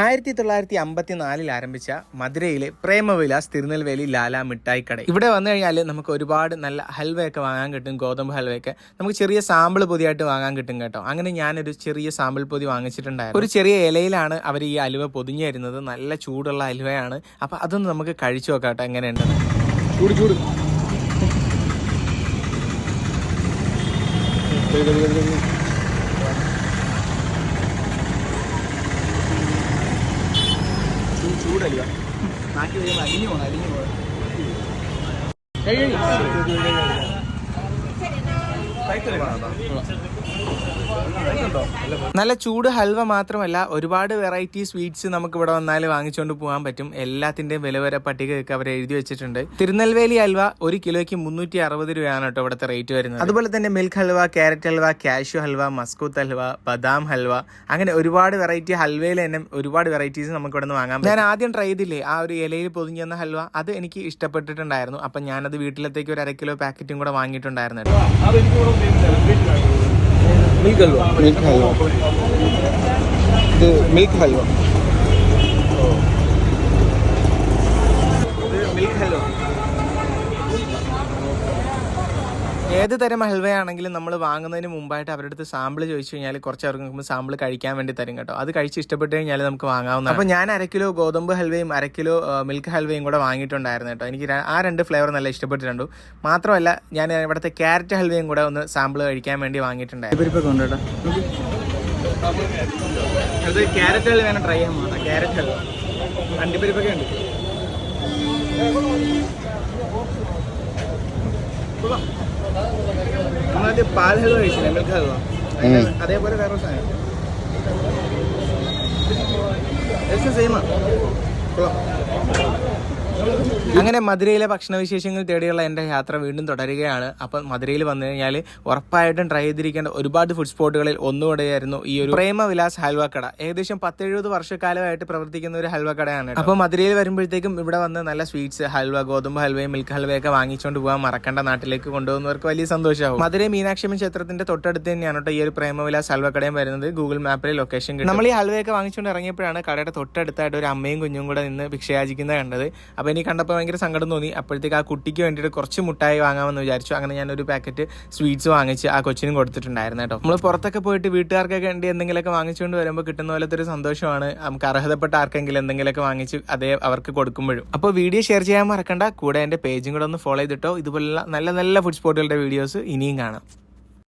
1954 ആരംഭിച്ച മധുരയിലെ പ്രേമവിലാസ് തിരുനെൽവേലി ലാല മിഠായി കട. ഇവിടെ വന്നു കഴിഞ്ഞാൽ നമുക്ക് ഒരുപാട് നല്ല ഹൽവയൊക്കെ വാങ്ങാൻ കിട്ടും. ഗോതമ്പ് ഹൽവയൊക്കെ നമുക്ക് ചെറിയ സാമ്പിൾ പൊതിയായിട്ട് വാങ്ങാൻ കിട്ടും കേട്ടോ. അങ്ങനെ ഞാനൊരു ചെറിയ സാമ്പിൾ പൊതി വാങ്ങിച്ചിട്ടുണ്ടായിരുന്നു. ഒരു ചെറിയ ഇലയിലാണ് അവർ ഈ അലുവ പൊതിഞ്ഞു തരുന്നത്. നല്ല ചൂടുള്ള അലുവയാണ്. അപ്പം അതൊന്ന് നമുക്ക് കഴിച്ചു നോക്കാം കേട്ടോ എങ്ങനെയുണ്ടെന്ന്. ചൂട് ചൂട് ചൂടല്ല നാട്ടി വരുമ്പോൾ അലിഞ്ഞു പോകണം. നല്ല ചൂട് ഹൽവ മാത്രമല്ല ഒരുപാട് വെറൈറ്റി സ്വീറ്റ്സ് നമുക്ക് ഇവിടെ വന്നാൽ വാങ്ങിച്ചുകൊണ്ട് പോകാൻ പറ്റും. എല്ലാത്തിന്റെയും വില വരെ പട്ടികയൊക്കെ അവർ എഴുതി വെച്ചിട്ടുണ്ട്. തിരുനെൽവേലി ഹൽവ 1 കിലോയ്ക്ക് 360 രൂപയാണ് കേട്ടോ ഇവിടുത്തെ റേറ്റ് വരുന്നത്. അതുപോലെ തന്നെ milk halwa, carrot halwa, cashew halwa, muscoth halwa, ബദാം ഹൽവ, അങ്ങനെ ഒരുപാട് വെറൈറ്റി ഹൽവയിൽ തന്നെ ഒരുപാട് വെറൈറ്റീസ് നമുക്ക് ഇവിടെ നിന്ന് വാങ്ങാം. ഞാൻ ആദ്യം ട്രൈ ചെയ്തില്ലേ ആ ഒരു ഇലയിൽ പൊതിഞ്ഞെന്ന ഹൽവ, അത് എനിക്ക് ഇഷ്ടപ്പെട്ടിട്ടുണ്ടായിരുന്നു. അപ്പം ഞാനത് വീട്ടിലത്തേക്ക് ഒരു 1/2 കിലോ പാക്കറ്റും കൂടെ വാങ്ങിയിട്ടുണ്ടായിരുന്നു. മിൽക്ക് ഹൽവ ഇത് മിൽക്ക് ഹൽവ ഏത് തരം ഹൽവയാണെങ്കിലും നമ്മൾ വാങ്ങുന്നതിന് മുമ്പായിട്ട് അവരുടെ അടുത്ത് സാമ്പിൾ ചോദിച്ചു കഴിഞ്ഞാൽ കുറച്ച് അവർക്ക് നോക്കുമ്പോൾ സാമ്പിൾ കഴിക്കാൻ വേണ്ടി തരും കേട്ടോ. അത് കഴിച്ച് ഇഷ്ടപ്പെട്ട് കഴിഞ്ഞാൽ നമുക്ക് വാങ്ങാവുന്നതാണ്. അപ്പോൾ ഞാൻ 1/2 കിലോ ഗോതമ്പ് ഹൽവയും 1/2 കിലോ മിൽക്ക് ഹൽവയും കൂടെ വാങ്ങിയിട്ടുണ്ടായിരുന്നു കേട്ടോ. എനിക്ക് ആ 2 ഫ്ലേവർ നല്ല ഇഷ്ടപ്പെട്ടിട്ടുണ്ട്. മാത്രമല്ല ഞാൻ ഇവിടുത്തെ ക്യാരറ്റ് ഹൽവയും കൂടെ ഒന്ന് സാമ്പിൾ കഴിക്കാൻ വേണ്ടി വാങ്ങിയിട്ടുണ്ടായിരുന്നു. അത് ക്യാരറ്റ് ഹൽവ വേണം ട്രൈ ചെയ്യാൻ പോകണം. ക്യാരറ്റ് ഹൽവ അണ്ടിപ്പരിപ്പൊക്കെ ഉണ്ട്. നമ്മളാദ്യം പാൽ ഹൽവ കഴിച്ചില്ലേ, മിൽക്ക് ഹൽവ, അതേപോലെ വേറെ സാധനം സെയിമാണ്. അങ്ങനെ മധുരയിലെ ഭക്ഷണവിശേഷങ്ങൾ തേടിയുള്ള എൻ്റെ യാത്ര വീണ്ടും തുടരുകയാണ്. അപ്പം മധുരയിൽ വന്നു കഴിഞ്ഞാൽ ഉറപ്പായിട്ടും ട്രൈ ചെയ്തിരിക്കേണ്ട ഒരുപാട് ഫുഡ് സ്പോട്ടുകളിൽ ഒന്നുകൂടെയായിരുന്നു ഈ ഒരു പ്രേമവിലാസ് ഹൽവ കട. ഏകദേശം 10-70 വർഷക്കാലമായിട്ട് പ്രവർത്തിക്കുന്ന ഒരു ഹൽവ കടയാണ്. അപ്പോൾ മധുരയിൽ വരുമ്പോഴത്തേക്കും ഇവിടെ വന്ന് നല്ല സ്വീറ്റ്സ്, ഹൽവ, ഗോതമ്പ് ഹൽവയും മിൽക്ക് ഹൽവയൊക്കെ വാങ്ങിച്ചുകൊണ്ട് പോകാൻ മറക്കേണ്ട. നാട്ടിലേക്ക് കൊണ്ടുപോകുന്നവർക്ക് വലിയ സന്തോഷമാകും. മധുര മീനാക്ഷി ക്ഷേത്രത്തിന്റെ തൊട്ടടുത്ത് തന്നെയാണ് കേട്ടോ ഈ ഒരു പ്രേമവിലാസ് ഹൽവ കടയും വരുന്നത്. ഗൂഗിൾ മാപ്പിൽ ലൊക്കേഷൻ കിട്ടും. നമ്മൾ ഈ ഹൽവയൊക്കെ വാങ്ങിച്ചുകൊണ്ട് ഇറങ്ങിയപ്പോഴാണ് കടയുടെ തൊട്ടടുത്തായിട്ട് ഒരു അമ്മയും കുഞ്ഞും കൂടെ നിന്ന് ഭിക്ഷയാചിക്കുന്നത് കണ്ടത്. അപ്പോൾ എനിക്ക് കണ്ടപ്പോൾ ഭയങ്കര സങ്കടം തോന്നി. അപ്പോഴത്തേക്ക് ആ കുട്ടിക്ക് വേണ്ടിയിട്ട് കുറച്ച് മുട്ടായി വാങ്ങാമെന്ന് വിചാരിച്ചു. അങ്ങനെ ഞാനൊരു പാക്കറ്റ് സ്വീറ്റ്സ് വാങ്ങിച്ച് ആ കൊച്ചിനും കൊടുത്തിട്ടുണ്ടായിരുന്നു കേട്ടോ. നമ്മൾ പുറത്തൊക്കെ പോയിട്ട് വീട്ടുകാർക്കൊക്കെ വേണ്ടി എന്തെങ്കിലുമൊക്കെ വാങ്ങിച്ചുകൊണ്ട് വരുമ്പോൾ കിട്ടുന്ന പോലത്തെ ഒരു സന്തോഷമാണ്. നമുക്ക് അർഹതപ്പെട്ട ആർക്കെങ്കിലും എന്തെങ്കിലുമൊക്കെ വാങ്ങിച്ച് അതേ അവർക്ക് കൊടുക്കുമ്പോഴും. അപ്പോൾ വീഡിയോ ഷെയർ ചെയ്യാൻ മറക്കണ്ട. കൂടെ എൻ്റെ പേജും കൂടെ ഒന്ന് ഫോളോ ചെയ്തിട്ടോ. ഇതുപോലുള്ള നല്ല നല്ല ഫുഡ് സ്പോട്ടുകളുടെ വീഡിയോസ് ഇനിയും കാണാം.